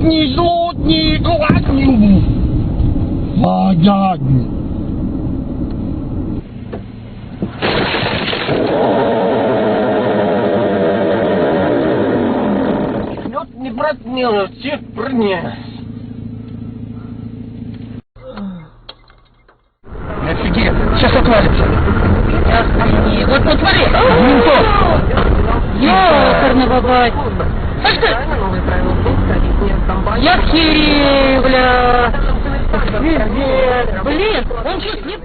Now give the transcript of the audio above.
Ни суд, ни клад, ни любовь. Понятно. Лед не брат не всех принес. Офигеть, сейчас отвалится. Охренеть. Вот смотри. Винтов. Ёкарный бабай. А что? Я херею, бля. Пиздец. Блин, он что-то не